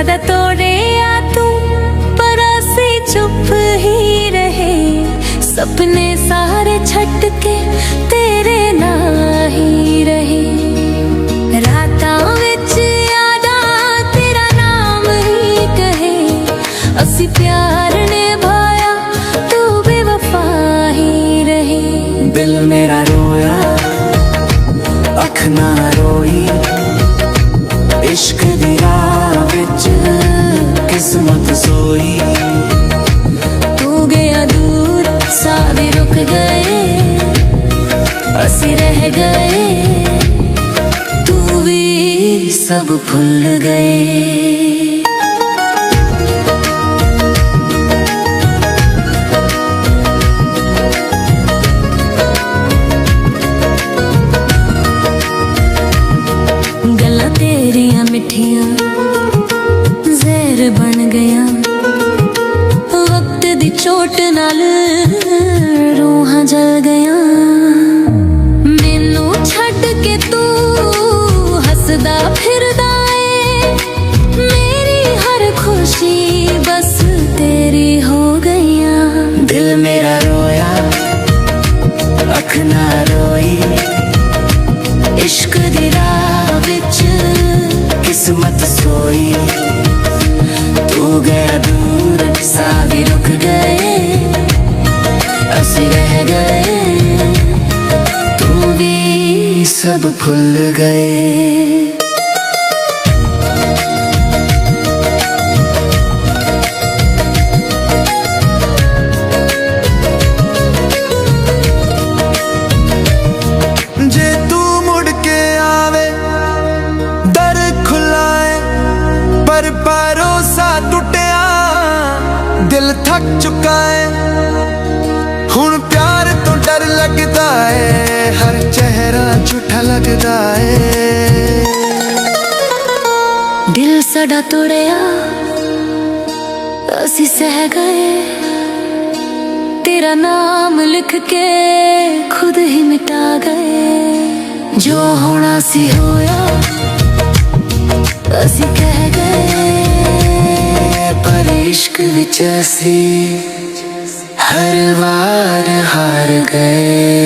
सादा तोड़े या तू पर असी चुप ही रहे। सपने सारे छट के तेरे ना ही रहे। रातां विच यादां तेरा नाम ही कहे। असी प्यार निभाया तू बेवफा ही रहे। दिल मेरा रोया अख ना रोई। इश्क दी राह विच किस्मत सोई। तू गया दूर सारे रुक गए। असी रह गए तू भी सब भूल गए। गल्लां तेरियां मिठियां ज़हर बन गया। वक्त दी चोट नाल रूहां जल गया। मैनू छड्ड के तू हसदा फिरदा है। मेरी हर खुशी बस तेरी हो गईया। दिल मेरा रोया अख ना रोई। इश्क दी राह विच किस्मत सोई। तू गया दूर सारे रुक गए। असी रह गए तू भी सब भूल गए। जे तू मुड़ के आवे दर खुलाए पर भरोसा टुटिया। दिल थक चुका है हुण प्यार तो डर लगदा है। हर चेहरा झूठा लगदा है। दिल साडा तोड़िया असी सह गए। तेरा नाम लिख के खुद ही मिटा गए। जो होना सी होया असी कह गए। पर इश्क विच असी हर बार हार गए।